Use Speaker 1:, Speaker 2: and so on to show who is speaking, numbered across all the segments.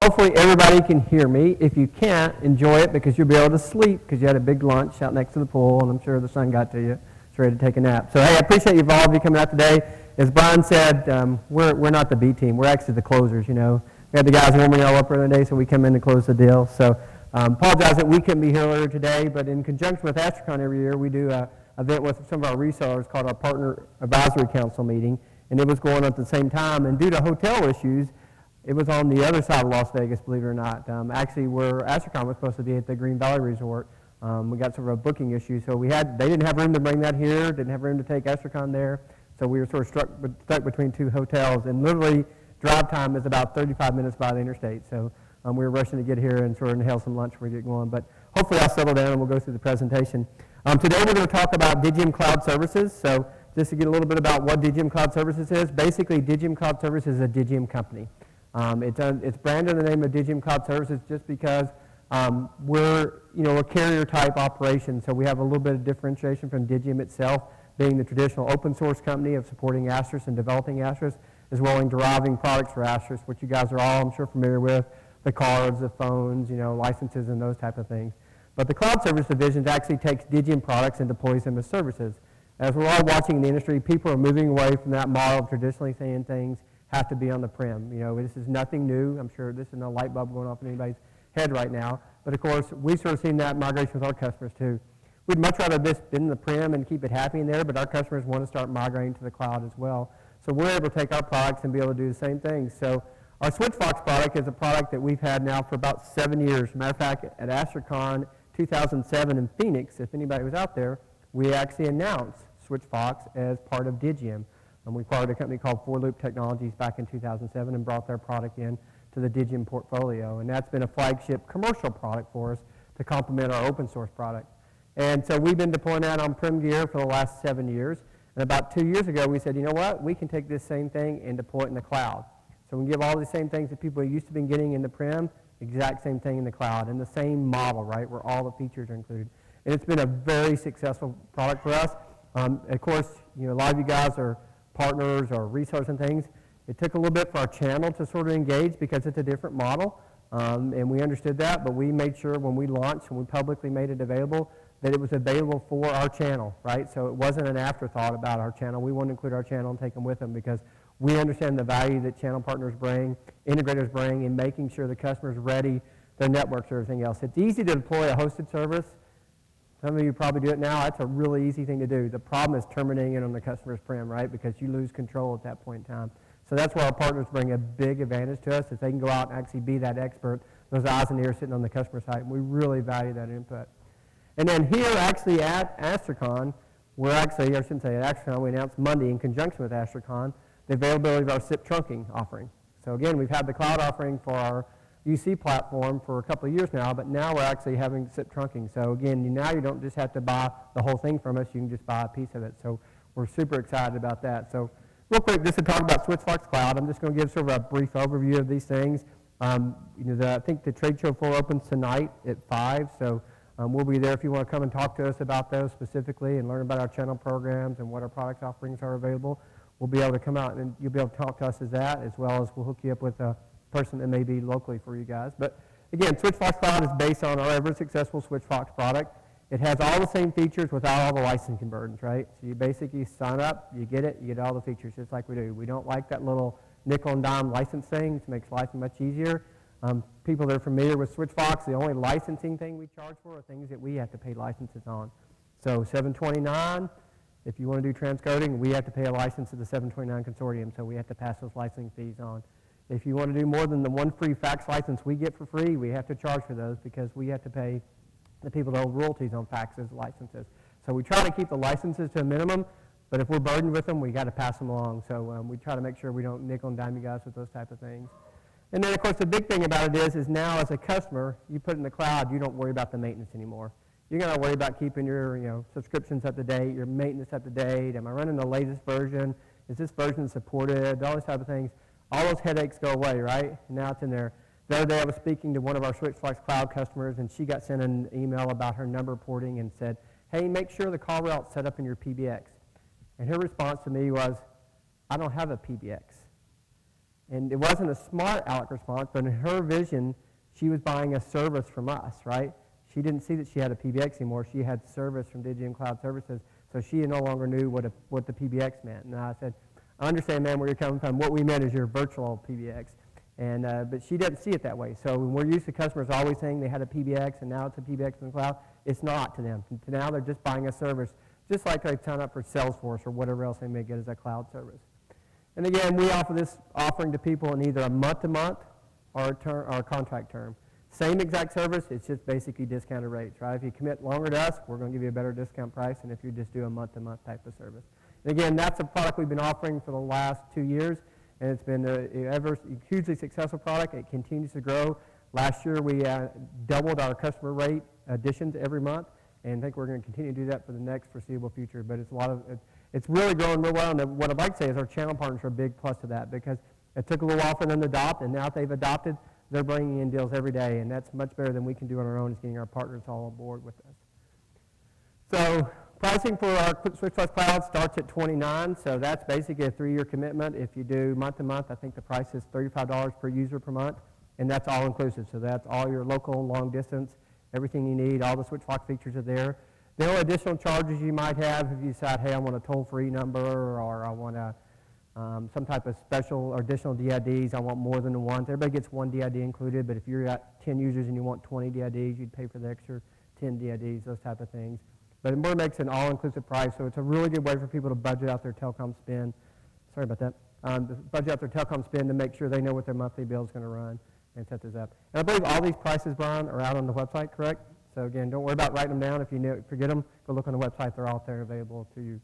Speaker 1: hopefully everybody can hear me. If you can't, enjoy it because you'll be able to sleep because you had a big lunch out next to the pool, and I'm sure the sun got to you. It's ready to take a nap. So, hey, I appreciate you all of you coming out today. As Brian said, we're not the B team. We're actually the closers, you know. We had the guys warming all up earlier today, so we come in to close the deal. So, apologize that we couldn't be here earlier today, but in conjunction with AstriCon every year, we do an event with some of our resellers called our Partner Advisory Council meeting, and it was going on at the same time. And due to hotel issues, it was on the other side of Las Vegas, believe it or not. Actually, where AstriCon was supposed to be at the Green Valley Resort, we got sort of a booking issue, so they didn't have room to bring that here, didn't have room to take AstriCon there, so we were sort of stuck between two hotels, and literally drive time is about 35 minutes by the interstate, so we were rushing to get here and sort of inhale some lunch before we get going, but hopefully I'll settle down and we'll go through the presentation. Today we're going to talk about Digium Cloud Services, so just to get a little bit about what Digium Cloud Services is, basically Digium Cloud Services is a Digium company. It's branded in the name of Digium Cloud Services just because we're a carrier type operation, so we have a little bit of differentiation from Digium itself, being the traditional open source company of supporting Asterisk and developing Asterisk, as well as deriving products for Asterisk, which you guys are all, I'm sure, familiar with, the cards, the phones, licenses, and those type of things. But the Cloud Service Division actually takes Digium products and deploys them as services. As we're all watching in the industry, people are moving away from that model of traditionally saying things have to be on the prem. This is nothing new. I'm sure this is no light bulb going off in anybody's head right now. But of course, we've sort of seen that migration with our customers too. We'd much rather this been in the prem and keep it happy in there, but our customers want to start migrating to the cloud as well. So we're able to take our products and be able to do the same thing. So our Switchvox product is a product that we've had now for about 7 years. Matter of fact, at AstriCon 2007 in Phoenix, if anybody was out there, we actually announced Switchvox as part of Digium. We acquired a company called 4Loop Technologies back in 2007 and brought their product in to the Digium portfolio. And that's been a flagship commercial product for us to complement our open source product. And so we've been deploying that on prem gear for the last 7 years. And about 2 years ago, we said, you know what, we can take this same thing and deploy it in the cloud. So we can give all the same things that people used to be getting in the prem, exact same thing in the cloud, and the same model, right, where all the features are included. And it's been a very successful product for us. Of course, a lot of you guys are partners or resellers and things. It took a little bit for our channel to sort of engage because it's a different model, and we understood that, but we made sure when we launched and we publicly made it available that it was available for our channel, right? So it wasn't an afterthought about our channel. We want to include our channel and take them with them because we understand the value that channel partners bring, integrators bring, in making sure the customer's ready, their networks, or everything else. It's easy to deploy a hosted service. Some of you probably do it now. That's a really easy thing to do. The problem is terminating it on the customer's prem, right? Because you lose control at that point in time. So that's where our partners bring a big advantage to us, is they can go out and actually be that expert, those eyes and ears sitting on the customer side. And we really value that input. And then here, actually at AstriCon, I shouldn't say at AstriCon, we announced Monday in conjunction with AstriCon, the availability of our SIP trunking offering. So again, we've had the cloud offering for our UC platform for a couple of years now, but now we're actually having SIP trunking. So again, now you don't just have to buy the whole thing from us, you can just buy a piece of it. So we're super excited about that. So real quick, just to talk about Switchvox Cloud, I'm just going to give sort of a brief overview of these things. I think the trade show floor opens tonight at 5, so we'll be there if you want to come and talk to us about those specifically and learn about our channel programs and what our product offerings are available. We'll be able to come out and you'll be able to talk to us as that, as well as we'll hook you up with a person that may be locally for you guys. But again, Switchvox Cloud is based on our ever successful Switchvox product. It has all the same features without all the licensing burdens, right? So you basically sign up, you get it, you get all the features just like we do. We don't like that little nickel and dime license thing. It makes life much easier. People that are familiar with Switchvox, the only licensing thing we charge for are things that we have to pay licenses on. So 729, if you want to do transcoding, we have to pay a license to the 729 consortium, so we have to pass those licensing fees on. If you want to do more than the one free fax license we get for free, we have to charge for those because we have to pay the people that hold royalties on faxes licenses. So we try to keep the licenses to a minimum, but if we're burdened with them, we got to pass them along. So we try to make sure we don't nickel and dime you guys with those type of things. And then, of course, the big thing about it is now as a customer, you put it in the cloud, you don't worry about the maintenance anymore. You're going to worry about keeping your subscriptions up to date, your maintenance up to date. Am I running the latest version? Is this version supported? All those type of things. All those headaches go away, right? And now it's in there. The other day I was speaking to one of our Switchvox Cloud customers, and she got sent an email about her number porting and said, hey, make sure the call route's set up in your PBX. And her response to me was, I don't have a PBX. And it wasn't a smart ALEC response, but in her vision, she was buying a service from us, right? She didn't see that she had a PBX anymore. She had service from Digium Cloud Services, so she no longer knew what the PBX meant. And I said, I understand, ma'am, where you're coming from. What we meant is your virtual PBX. And, but she didn't see it that way. So when we're used to customers always saying they had a PBX and now it's a PBX in the cloud, it's not to them. To now they're just buying a service, just like they sign up for Salesforce or whatever else they may get as a cloud service. And again, we offer this offering to people in either a month-to-month or a contract term. Same exact service, it's just basically discounted rates, right? If you commit longer to us, we're going to give you a better discount price than if you just do a month-to-month type of service. And again, that's a product we've been offering for the last 2 years, and it's been a hugely successful product. It continues to grow. Last year, we doubled our customer rate additions every month, and I think we're going to continue to do that for the next foreseeable future. But it's really growing real well, and what I'd like to say is our channel partners are a big plus to that, because it took a little while for them to adopt, and now that they've adopted, they're bringing in deals every day, and that's much better than we can do on our own, is getting our partners all on board with us. So pricing for our Switchvox Cloud starts at $29, so that's basically a 3-year commitment. If you do month-to-month, I think the price is $35 per user per month, and that's all inclusive. So that's all your local, long distance, everything you need, all the Switchvox features are there. The only additional charges you might have if you decide, hey, I want a toll-free number, or I want some type of special or additional DIDs, I want more than one. Everybody gets one DID included, but if you're at 10 users and you want 20 DIDs, you'd pay for the extra 10 DIDs, those type of things. But it more makes an all-inclusive price, so it's a really good way for people to budget out their telecom spend. Sorry about that. Budget out their telecom spend to make sure they know what their monthly bill is going to run and set this up. And I believe all these prices, Brian, are out on the website, correct? So again, don't worry about writing them down. If you forget them, go look on the website. They're out there available to you.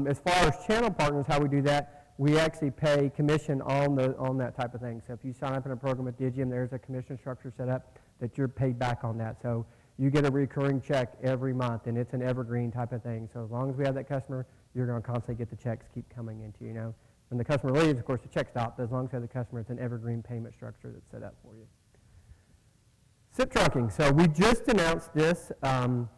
Speaker 1: As far as channel partners, how we do that, we actually pay commission on that type of thing. So if you sign up in a program with Digium, there's a commission structure set up that you're paid back on that. So you get a recurring check every month, and it's an evergreen type of thing. So as long as we have that customer, you're going to constantly get the checks keep coming into you. Now, when the customer leaves, of course, the check stops. But as long as you have the customer, it's an evergreen payment structure that's set up for you. SIP trunking. So we just announced this on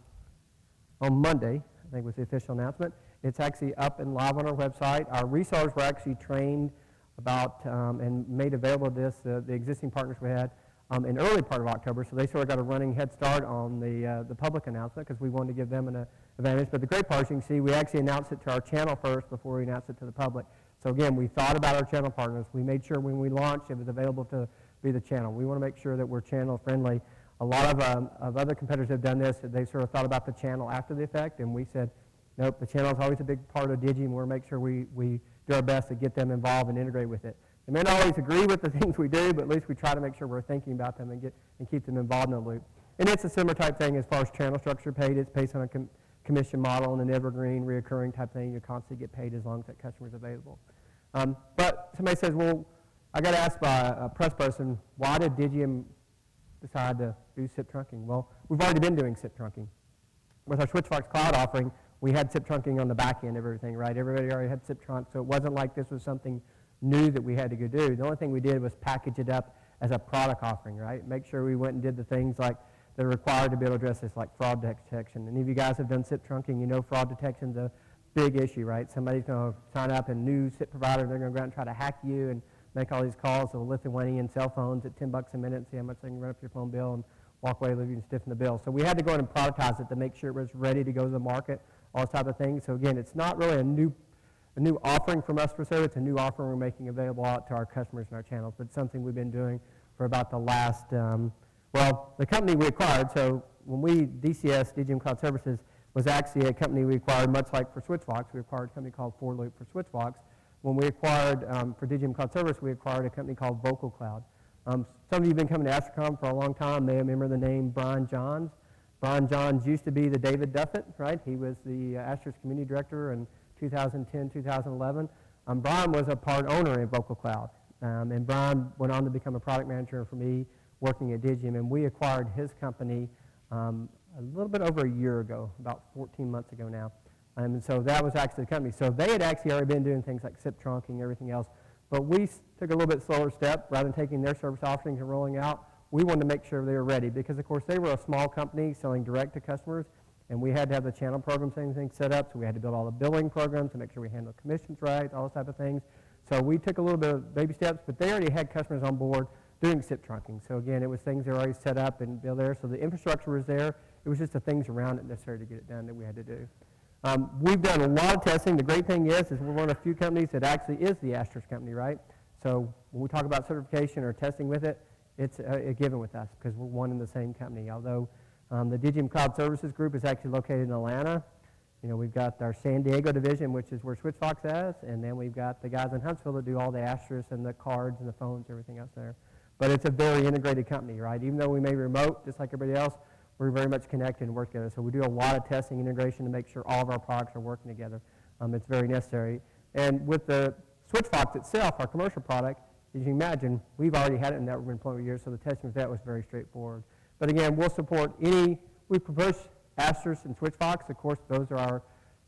Speaker 1: Monday, I think was the official announcement. It's actually up and live on our website. Our resellers were actually trained about and made available this, the existing partners we had, in early part of October, so they sort of got a running head start on the public announcement because we wanted to give them an advantage. But the great part is you can see we actually announced it to our channel first before we announced it to the public. So again, we thought about our channel partners. We made sure when we launched it was available to be the channel. We want to make sure that we're channel friendly. A lot of other competitors have done this. They sort of thought about the channel after the effect, and we said, nope, the channel is always a big part of Digium. We want to make sure we do our best to get them involved and integrate with it. They may not always agree with the things we do, but at least we try to make sure we're thinking about them and keep them involved in the loop. And it's a similar type thing as far as channel structure paid. It's based on a commission model and an evergreen, reoccurring type thing. You constantly get paid as long as that customer is available. But somebody says, well, I got asked by a press person, why did Digium decide to do SIP trunking? Well, we've already been doing SIP trunking. With our Switchvox Cloud offering, we had SIP trunking on the back end of everything, right? Everybody already had SIP trunk, so it wasn't like this was something new that we had to go do. The only thing we did was package it up as a product offering, right? Make sure we went and did the things like that are required to be able to address this, like fraud detection. Any of you guys have done SIP trunking, you know fraud detection's a big issue, right? Somebody's going to sign up a new SIP provider, they're going to go out and try to hack you and make all these calls to Lithuanian cell phones at $10 a minute and see how much they can run up your phone bill and walk away, leave you and stiffen the bill. So we had to go in and productize it to make sure it was ready to go to the market, all this type of thing. So again, it's not really a new offering from us per se. It's a new offering we're making available out to our customers and our channels, but it's something we've been doing for about the last, the company we acquired, so when DCS, Digium Cloud Services, was actually a company we acquired, much like for Switchvox. We acquired a company called 4Loop for Switchvox. When we acquired, for Digium Cloud Service, we acquired a company called Vocal Cloud. Some of you have been coming to AstriCon for a long time may remember the name Brian Johns. Brian Johns used to be the David Duffett, right? He was the Asterisk Community Director in 2010, 2011. Brian was a part owner in Vocal Cloud. And Brian went on to become a product manager for me working at Digium. And we acquired his company a little bit over a year ago, about 14 months ago now. And so that was actually the company. So they had actually already been doing things like SIP trunking and everything else. But we took a little bit slower step. Rather than taking their service offerings and rolling out, we wanted to make sure they were ready because, of course, they were a small company selling direct to customers, and we had to have the channel programs and things set up, so we had to build all the billing programs to make sure we handled commissions right, all those type of things. So we took a little bit of baby steps, but they already had customers on board doing SIP trunking. So again, it was things that were already set up and built there. So the infrastructure was there. It was just the things around it necessary to get it done that we had to do. We've done a lot of testing. The great thing is we're one of the few companies that actually is the Asterisk company, right? So when we talk about certification or testing with it, it's a given with us because we're one and the same company. Although the Digium Cloud Services group is actually located in Atlanta. We've got our San Diego division, which is where Switchvox is, and then we've got the guys in Huntsville that do all the Asterisk and the cards and the phones, everything else there. But it's a very integrated company, right? Even though we may be remote, just like everybody else, we're very much connected and work together. So we do a lot of testing integration to make sure all of our products are working together. It's very necessary. And with the Switchvox itself, our commercial product, as you can imagine, we've already had it in network employment years, so the testing of that was very straightforward. But again, we'll support we propose Asterisk and Switchvox. Of course, those are our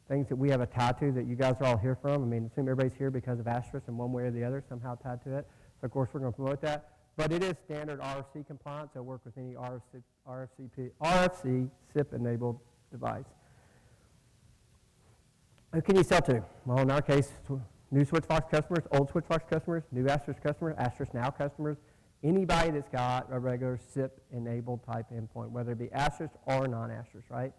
Speaker 1: things that we have a tie to that you guys are all here from. I mean, assume everybody's here because of Asterisk in one way or the other, somehow tied to it. So of course, we're going to promote that. But it is standard RFC compliant, so work with any RFC SIP enabled device. Who can you sell to? Well, in our case, new Switchvox customers, old Switchvox customers, new Asterisk customers, Asterisk Now customers, anybody that's got a regular SIP enabled type endpoint, whether it be Asterisk or non-Asterisk, right?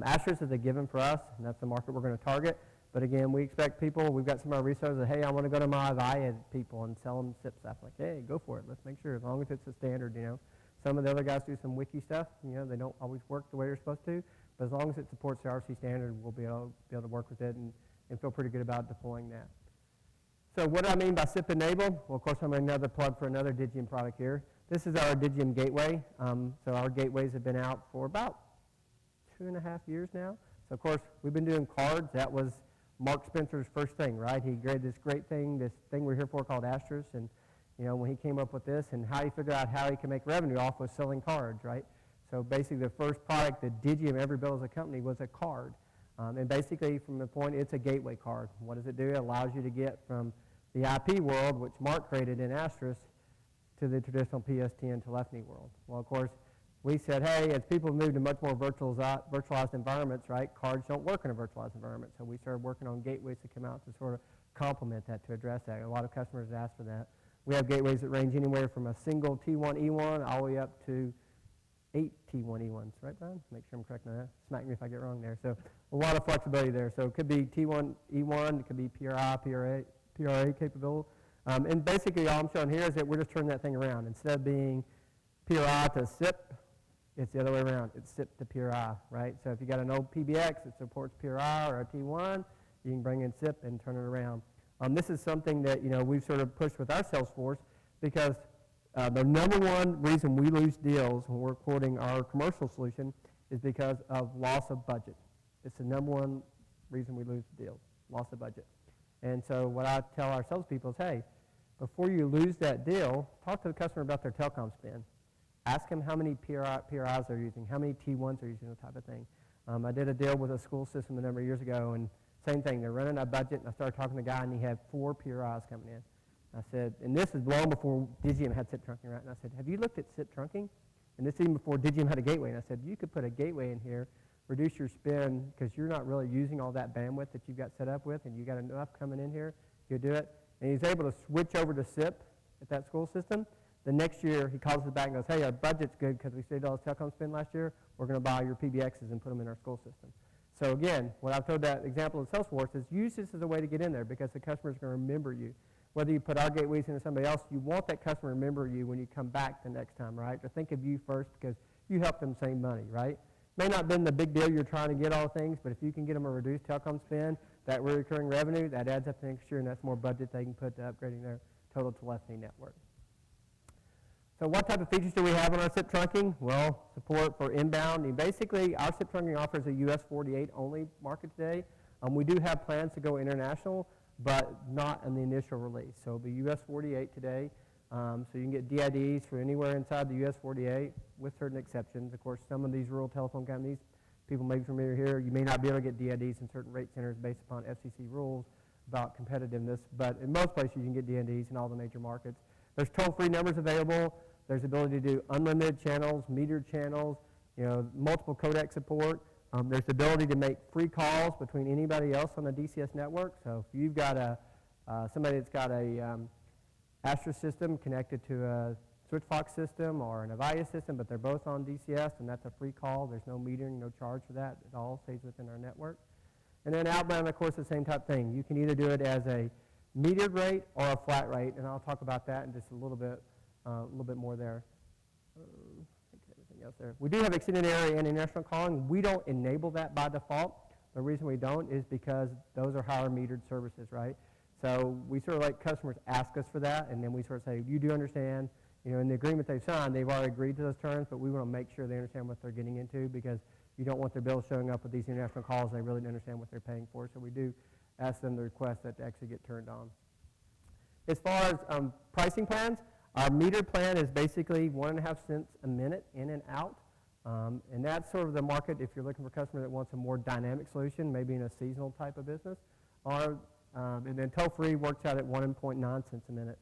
Speaker 1: Asterisk is a given for us, and that's the market we're going to target. But again, we expect people, we've got some of our resellers that, hey, I want to go to my Avaya people and sell them SIP stuff. Like, hey, go for it. Let's make sure, as long as it's a standard, Some of the other guys do some wiki stuff. They don't always work the way they're supposed to. But as long as it supports the RFC standard, we'll be able to work with it and feel pretty good about deploying that. So what do I mean by SIP enabled? Well, of course, I'm another plug for another Digium product here. This is our Digium Gateway. So our gateways have been out for about 2.5 years now. So, of course, we've been doing cards. That was Mark Spencer's first thing, right? He created this great thing, this thing we're here for called Asterisk, and when he came up with this and how he figured out how he can make revenue off was selling cards, right? So basically the first product that Digium ever built as a company was a card. And basically from the point, it's a gateway card. What does it do? It allows you to get from the IP world, which Mark created in Asterisk, to the traditional PSTN telephony world. Well, of course, we said, hey, as people move to much more virtualized environments, right, cards don't work in a virtualized environment. So we started working on gateways to come out to sort of complement that, to address that. A lot of customers ask for that. We have gateways that range anywhere from a single T1 E1 all the way up to 8 T1 E1s. Right, Brian? Make sure I'm correct on that. Smack me if I get wrong there. So a lot of flexibility there. So it could be T1 E1, it could be PRA capability. And basically all I'm showing here is that we're just turning that thing around. Instead of being PRI to SIP, it's the other way around. It's SIP to PRI, right? So if you got an old PBX that supports PRI or a T1, you can bring in SIP and turn it around. This is something that we've sort of pushed with our sales force because the number one reason we lose deals when we're quoting our commercial solution is because of loss of budget. It's the number one reason we lose deals, loss of budget. And so what I tell our salespeople is, hey, before you lose that deal, talk to the customer about their telecom spend. Ask them how many PRIs they're using, how many T1s they're using, that type of thing. I did a deal with a school system a number of years ago, and same thing. They're running a budget, and I started talking to the guy, and he had 4 PRIs coming in. I said, and this is long before Digium had SIP trunking, right? And I said, have you looked at SIP trunking? And this is even before Digium had a gateway. And I said, you could put a gateway in here, reduce your spend, because you're not really using all that bandwidth that you've got set up with, and you got enough coming in here, you do it. And he's able to switch over to SIP at that school system. The next year, he calls us back and goes, hey, our budget's good because we saved all this telecom spend last year. We're going to buy your PBXs and put them in our school system. So again, what I've told that example of Salesforce is use this as a way to get in there because the customer's going to remember you. Whether you put our gateways into somebody else, you want that customer to remember you when you come back the next time, right? To think of you first because you helped them save money, right? May not have been the big deal you're trying to get all things, but if you can get them a reduced telecom spend, that recurring revenue, that adds up to next year, and that's more budget they can put to upgrading their total telephony network. So what type of features do we have on our SIP trunking? Well, support for inbound. And basically, our SIP trunking offers a US 48 only market today. We do have plans to go international, but not in the initial release. So it'll be US 48 today. So you can get DIDs for anywhere inside the US 48 with certain exceptions. Of course, some of these rural telephone companies, people may be familiar here, you may not be able to get DIDs in certain rate centers based upon FCC rules about competitiveness, but in most places you can get DIDs in all the major markets. There's toll-free numbers available. There's the ability to do unlimited channels, metered channels, multiple codec support. There's the ability to make free calls between anybody else on the DCS network. So if you've got a somebody that's got a Asterisk system connected to a Switchvox system or an Avaya system, but they're both on DCS, and that's a free call. There's no metering, no charge for that. It all stays within our network. And then outbound, of course, the same type of thing. You can either do it as a metered rate or a flat rate, and I'll talk about that in just a little bit more there. I think everything else there. We do have extended area and international calling. We don't enable that by default. The reason we don't is because those are higher metered services, right? So we sort of let customers ask us for that, and then we sort of say, you do understand, in the agreement they've signed, they've already agreed to those terms, but we want to make sure they understand what they're getting into, because you don't want their bills showing up with these international calls and they really don't understand what they're paying for. So we do ask them to request that to actually get turned on. As far as pricing plans, our meter plan is basically 1.5 cents a minute in and out. And that's sort of the market if you're looking for a customer that wants a more dynamic solution, maybe in a seasonal type of business. And then toll-free works out at 1.9 cents a minute.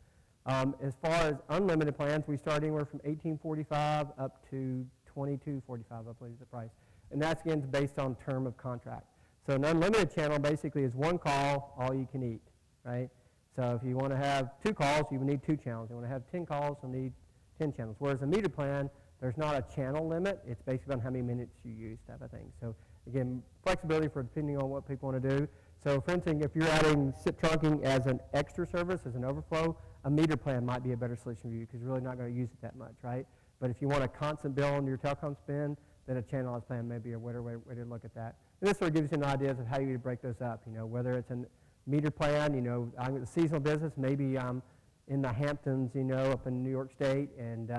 Speaker 1: As far as unlimited plans, we start anywhere from $18.45 up to $22.45, I believe is the price. And that's, again, based on term of contract. So an unlimited channel basically is one call, all you can eat, right? So if you want to have 2 calls, you would need 2 channels. You want to have 10 calls, you'll need 10 channels. Whereas a meter plan, there's not a channel limit. It's based on how many minutes you use type of thing. So again, flexibility for depending on what people want to do. So for instance, if you're adding SIP trunking as an extra service, as an overflow, a meter plan might be a better solution for you because you're really not going to use it that much, right? But if you want a constant bill on your telecom spend, then a channelized plan may be a better way to look at that. And this sort of gives you an idea of how you would break those up, whether it's a meter plan, I'm in the seasonal business, maybe I'm in the Hamptons, up in New York State, and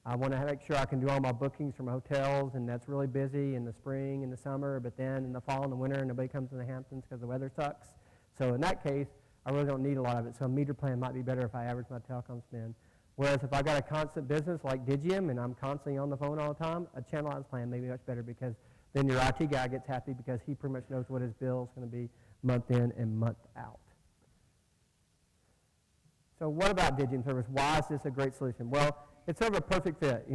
Speaker 1: I want to make sure I can do all my bookings from hotels, and that's really busy in the spring and the summer, but then in the fall and the winter, nobody comes to the Hamptons because the weather sucks. So in that case, I really don't need a lot of it. So a meter plan might be better if I average my telecom spend. Whereas if I got a constant business like Digium and I'm constantly on the phone all the time, a channelized plan may be much better because then your IT guy gets happy because he pretty much knows what his bill is going to be month in and month out. So what about Digium service? Why is this a great solution? Well, it's sort of a perfect fit.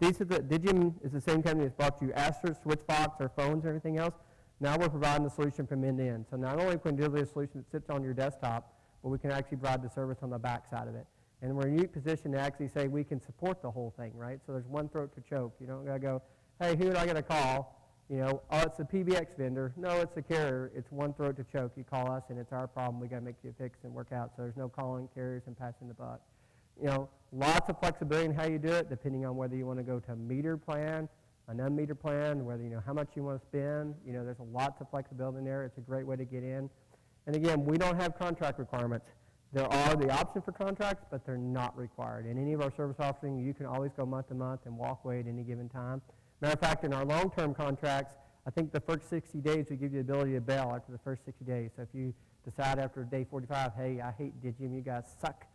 Speaker 1: Digium is the same company that's brought you Asterisk, Switchvox, our phones, and everything else. Now we're providing the solution from end to end. So not only can we deliver a solution that sits on your desktop, but we can actually provide the service on the back side of it. And we're in a unique position to actually say we can support the whole thing, right? So there's one throat to choke. You don't got to go, hey, who did I get a call? Oh, it's the PBX vendor. No, it's the carrier. It's one throat to choke. You call us, and it's our problem. We got to make you fix and work out. So there's no calling carriers and passing the buck. Lots of flexibility in how you do it, depending on whether you want to go to a meter plan, an unmetered plan, whether how much you want to spend. There's lots of flexibility in there. It's a great way to get in. And again, we don't have contract requirements. There are the option for contracts, but they're not required. In any of our service offerings, you can always go month to month and walk away at any given time. Matter of fact, in our long-term contracts, I think the first 60 days we give you the ability to bail after the first 60 days. So if you decide after day 45, hey, I hate Digium, you guys suck,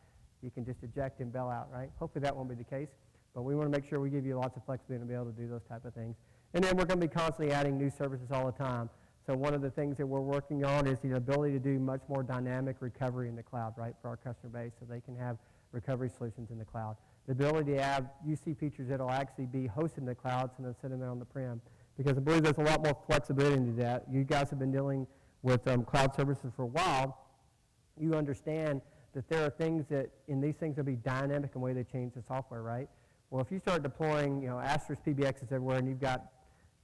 Speaker 1: you can just eject and bail out, right? Hopefully that won't be the case, but we want to make sure we give you lots of flexibility to be able to do those type of things. And then we're going to be constantly adding new services all the time. So one of the things that we're working on is the ability to do much more dynamic recovery in the cloud, right, for our customer base so they can have recovery solutions in the cloud. The ability to have UC features that will actually be hosted in the cloud instead of sitting there on the prem. Because I believe there's a lot more flexibility into that. You guys have been dealing with cloud services for a while. You understand that there are things that, in these things, will be dynamic in the way they change the software, right? Well, if you start deploying, Asterisk PBXs everywhere, and you've got,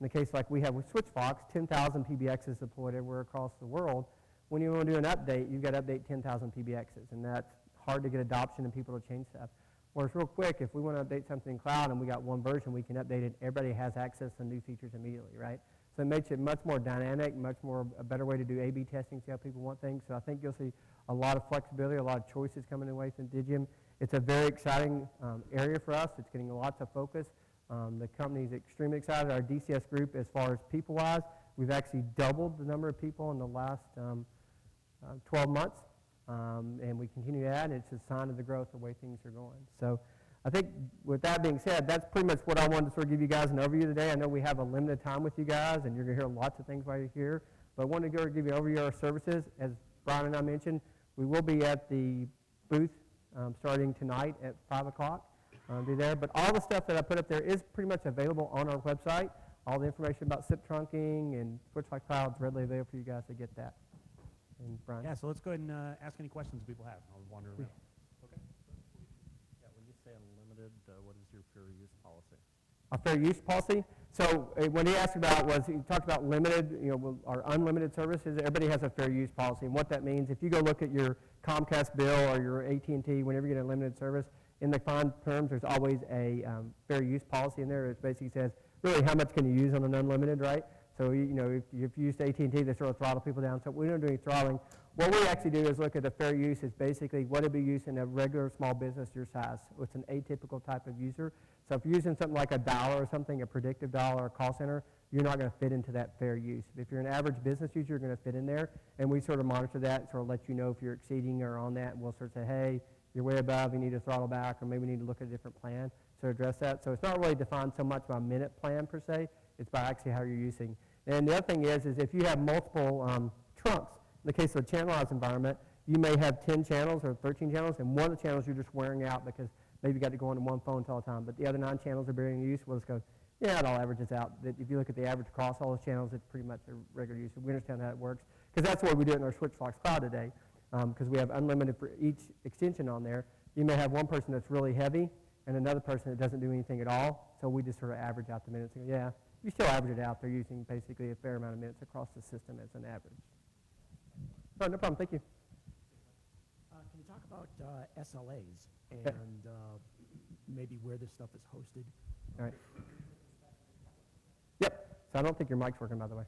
Speaker 1: in the case like we have with Switchvox, 10,000 PBXs deployed everywhere across the world. When you want to do an update, you've got to update 10,000 PBXs, and that's hard to get adoption and people to change stuff. Whereas real quick, if we want to update something in cloud and we got one version, we can update it. Everybody has access to new features immediately, right? So it makes it much more dynamic, much more a better way to do A/B testing, see how people want things. So I think you'll see a lot of flexibility, a lot of choices coming away from Digium. It's a very exciting area for us. It's getting lots of focus. The company is extremely excited. Our DCS group, as far as people-wise, we've actually doubled the number of people in the last 12 months. And we continue to add, and it's a sign of the growth, the way things are going. So I think with that being said, that's pretty much what I wanted to sort of give you guys an overview today. I know we have a limited time with you guys, and you're going to hear lots of things while you're here. But I wanted to give you an overview of our services. As Brian and I mentioned, we will be at the booth starting tonight at 5 o'clock. Be there. But all the stuff that I put up there is pretty much available on our website. All the information about SIP trunking and Switchvox Cloud is readily available for you guys to get that. and Brian.
Speaker 2: Yeah, so let's go ahead and ask any questions people have. I'll wander around.
Speaker 3: Okay. Yeah, when you say unlimited, what is your fair use policy?
Speaker 1: A fair use policy. So when he asked about was he talked about limited, or unlimited services. Everybody has a fair use policy, and what that means, if you go look at your Comcast bill or your AT&T, whenever you get a limited service, in the fine terms, there's always a fair use policy in there. It basically says really how much can you use on an unlimited, right? So if you use AT&T, they sort of throttle people down. So we don't do any throttling. What we actually do is look at the fair use is basically what would be used in a regular small business your size. It's an atypical type of user. So if you're using something like a dialer or something, a predictive dialer or a call center, you're not going to fit into that fair use. If you're an average business user, you're going to fit in there, and we sort of monitor that and sort of let you know if you're exceeding or on that, and we'll sort of say, hey, you're way above, you need to throttle back, or maybe we need to look at a different plan to address that. So it's not really defined so much by minute plan per se, it's by actually how you're using. And the other thing is if you have multiple trunks, in the case of a channelized environment, you may have 10 channels or 13 channels, and one of the channels you're just wearing out because maybe you got to go into one phone all the time, but the other 9 channels are being used. We'll just go, yeah, it all averages out. That if you look at the average across all those channels, it's pretty much a regular use. We understand how it works, because that's what we do in our Switchvox Cloud today, because we have unlimited for each extension on there. You may have one person that's really heavy and another person that doesn't do anything at all, so we just sort of average out the minutes and go, yeah, you still average it out. They're using basically a fair amount of minutes across the system as an average. Oh, no problem. Thank you.
Speaker 4: Can you talk about SLAs and maybe where this stuff is hosted?
Speaker 1: All right. Yep. So I don't think your mic's working, by the way.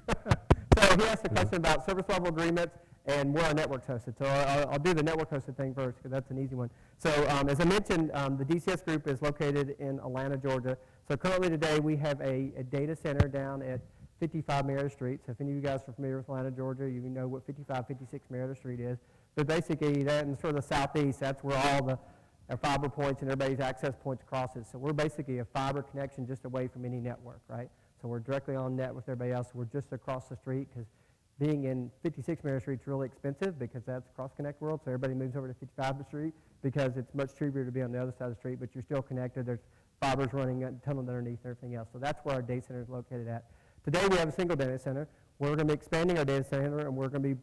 Speaker 1: So he asked a question about service level agreements and where our network's hosted. So I'll do the network hosted thing first, because that's an easy one. So as I mentioned, the DCS group is located in Atlanta, Georgia. So currently today we have a data center down at 55 Marietta Street. So if any of you guys are familiar with Atlanta, Georgia, you know what 5556 Marietta Street is. But basically, that in sort of the southeast, that's where all our fiber points and everybody's access points crosses. So we're basically a fiber connection just away from any network, right? So we're directly on net with everybody else. We're just across the street, because being in 56 Marietta Street is really expensive, because that's cross-connect world. So everybody moves over to 55 Street because it's much cheaper to be on the other side of the street, but you're still connected. There's fibers running, tunneled underneath and everything else. So that's where our data center is located at. Today we have a single data center. We're going to be expanding our data center, and we're going to be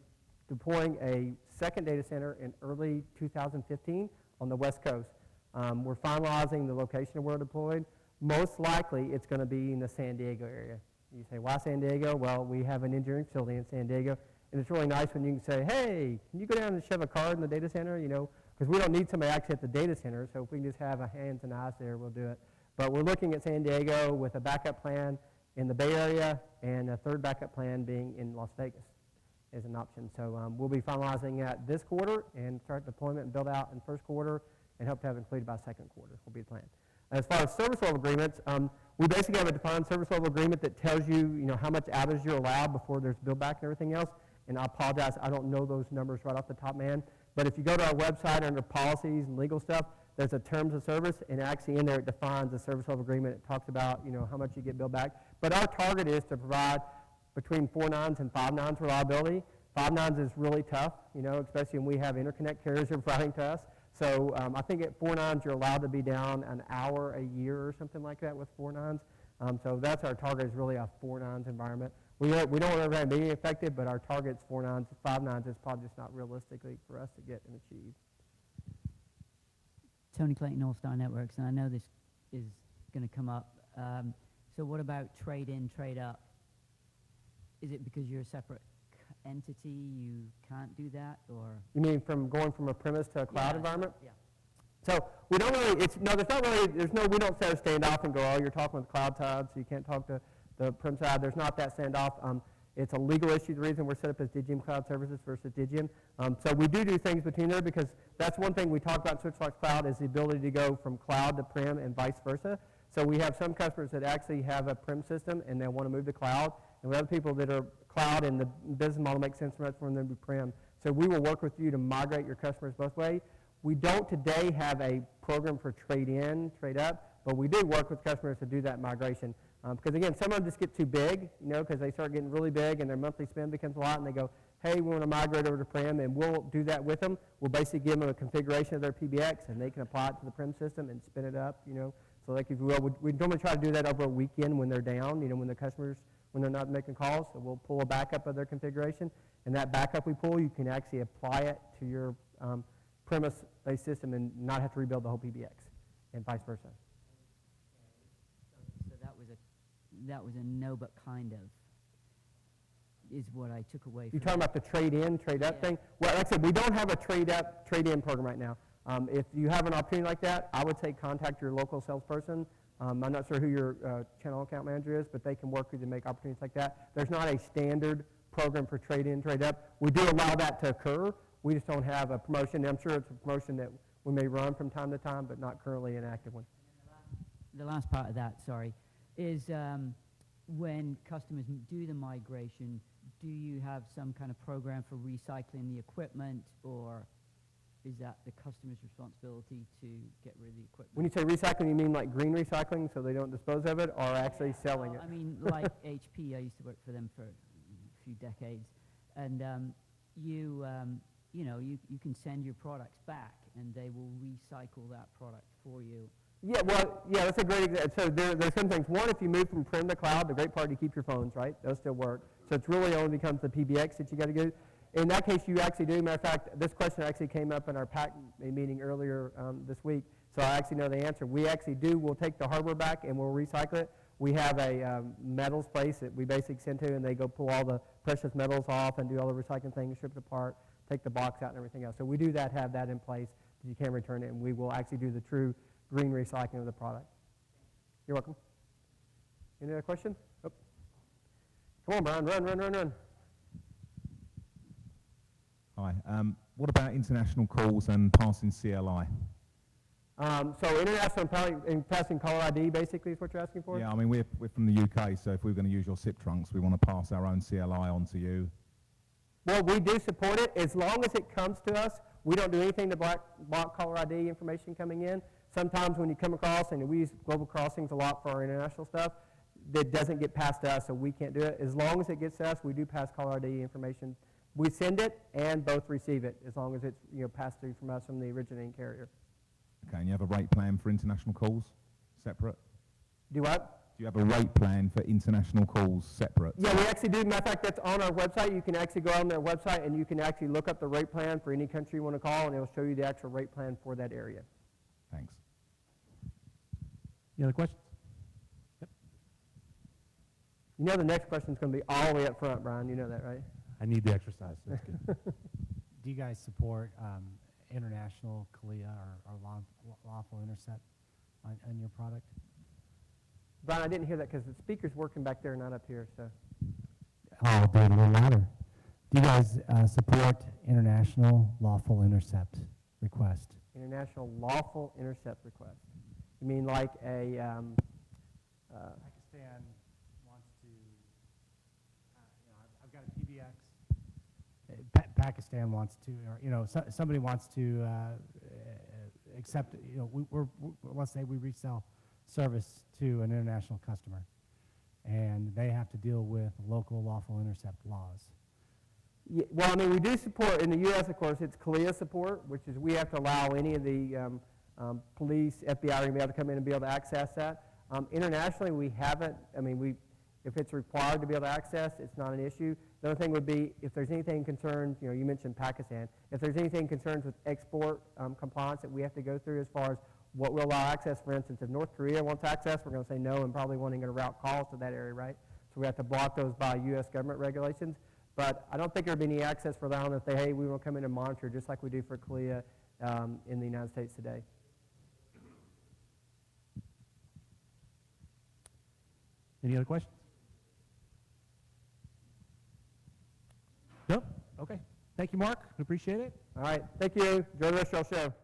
Speaker 1: deploying a second data center in early 2015 on the West Coast. We're finalizing the location of where we're deployed. Most likely it's going to be in the San Diego area. You say, why San Diego? Well, we have an engineering facility in San Diego, and it's really nice when you can say, hey, can you go down and shove a card in the data center? Because we don't need somebody actually at the data center, so if we can just have a hands and eyes there, we'll do it. But we're looking at San Diego with a backup plan in the Bay Area, and a third backup plan being in Las Vegas as an option. So we'll be finalizing that this quarter and start deployment and build out in first quarter, and hope to have it completed by second quarter will be the plan. As far as service level agreements, we basically have a defined service level agreement that tells you, how much outage you're allowed before there's build back and everything else. And I apologize, I don't know those numbers right off the top, man. But if you go to our website under policies and legal stuff, there's a terms of service, and actually in there it defines the service level agreement. It talks about, how much you get billed back. But our target is to provide between 4 nines and 5 nines reliability. 5 nines is really tough, especially when we have interconnect carriers who are providing to us. So I think at 4 nines you're allowed to be down an hour a year or something like that with 4 nines. So that's our target, is really a 4 nines environment. We don't want everybody being affected, but our target's 4 nines. 5 nines is probably just not realistically for us to get and achieve.
Speaker 5: Tony Clayton, All-Star Networks, and I know this is going to come up. So what about trade in, trade up? Is it because you're a separate entity, you can't do that, or?
Speaker 1: You mean from going from a premise to a cloud environment?
Speaker 5: Yeah.
Speaker 1: So we don't really, we don't set a standoff and go, oh, you're talking with the cloud side, so you can't talk to the prem side. There's not that standoff. It's a legal issue. The reason we're set up as Digium Cloud Services versus Digium. So we do things between there, because that's one thing we talk about in Switchvox Cloud, is the ability to go from cloud to prem and vice versa. So we have some customers that actually have a prem system and they want to move to cloud, and we have people that are cloud and the business model makes sense for them to be prem. So we will work with you to migrate your customers both ways. We don't today have a program for trade in, trade up, but we do work with customers to do that migration. Because again, some of them just get too big, because they start getting really big and their monthly spend becomes a lot, and they go, hey, we want to migrate over to prem, and we'll do that with them. We'll basically give them a configuration of their PBX, and they can apply it to the prem system and spin it up, So like if you will, we normally try to do that over a weekend when they're down, when the customers, when they're not making calls, so we'll pull a backup of their configuration, and that backup we pull, you can actually apply it to your premise-based system and not have to rebuild the whole PBX, and vice versa.
Speaker 5: So that was a no, but kind of, is what I took away from
Speaker 1: You're talking about the trade-in, trade-up
Speaker 5: Yeah.
Speaker 1: thing? Well, like I said, we don't have a trade-up, trade-in program right now. If you have an opportunity like that, I would say contact your local salesperson. I'm not sure who your channel account manager is, but they can work with you to make opportunities like that. There's not a standard program for trade-in, trade-up. We do allow that to occur. We just don't have a promotion. I'm sure it's a promotion that we may run from time to time, but not currently an active one.
Speaker 5: The last part of that, sorry, is when customers do the migration, do you have some kind of program for recycling the equipment, or is that the customer's responsibility to get rid of the equipment?
Speaker 1: When you say recycling, you mean like green recycling, so they don't dispose of it, or actually selling it?
Speaker 5: I mean, like HP, I used to work for them for a few decades, and you can send your products back, and they will recycle that product for you.
Speaker 1: Yeah, well, yeah, that's a great example. So there's some things. One, if you move from prem to cloud, the great part is you keep your phones, right? Those still work. So it's really only becomes the PBX that you got to do. In that case, you actually do. Matter of fact, this question actually came up in our PAC meeting earlier this week, so I actually know the answer. We actually do. We'll take the hardware back and we'll recycle it. We have a metals place that we basically send to, and they go pull all the precious metals off and do all the recycling things, strip it apart, take the box out and everything else. So we do that, have that in place that you can return it, and we will actually do the true green recycling of the product. You're welcome. Any other question? Oh. Come on, Brian, run.
Speaker 6: Hi. What about international calls and passing CLI?
Speaker 1: So international and passing caller ID basically is what you're asking for?
Speaker 6: Yeah, I mean, we're from the UK, so if we're going to use your SIP trunks, we want to pass our own CLI on to you.
Speaker 1: Well, we do support it. As long as it comes to us, we don't do anything to block caller ID information coming in. Sometimes when you come across, and we use Global Crossings a lot for our international stuff, that doesn't get passed to us, so we can't do it. As long as it gets to us, we do pass caller ID information. We send it and both receive it, as long as it's passed through from us from the originating carrier.
Speaker 6: Okay, and you have a rate plan for international calls separate?
Speaker 1: Do what?
Speaker 6: Do you have a rate plan for international calls separate?
Speaker 1: Yeah, we actually do. Matter of fact, that's on our website. You can actually go on their website and you can actually look up the rate plan for any country you want to call, and it'll show you the actual rate plan for that area.
Speaker 6: Thanks.
Speaker 2: Any other questions?
Speaker 1: You know the next question is going to be all the way up front, Brian. You know that, right?
Speaker 2: I need the exercise. That's good.
Speaker 7: Do you guys support international CLIA or lawful intercept on your product?
Speaker 1: Brian, I didn't hear that because the speaker's working back there, not up here. So.
Speaker 7: Oh, it doesn't matter. Do you guys support international lawful intercept request?
Speaker 1: International lawful intercept request. You mean like a...
Speaker 7: Pakistan wants to, I've got a PBX. Pakistan wants to, or somebody wants to accept. Let's say we resell service to an international customer, and they have to deal with local lawful intercept laws.
Speaker 1: Yeah, well, I mean, we do support, in the U.S., of course, it's CLIA support, which is we have to allow any of the police, FBI, to be able to come in and be able to access that. Internationally, we haven't. I mean, if it's required to be able to access, it's not an issue. The other thing would be if there's anything concerned, you mentioned Pakistan, if there's anything concerned with export compliance that we have to go through as far as what will allow access. For instance, if North Korea wants access, we're going to say no and probably wanting to route calls to that area, right? So we have to block those by U.S. government regulations. But I don't think there would be any access for allowing if they, hey, we want to come in and monitor just like we do for CLIA in the United States today.
Speaker 2: Any other questions? No? Okay. Thank you, Mark. We appreciate it.
Speaker 1: All right. Thank you. Enjoy the rest of your show.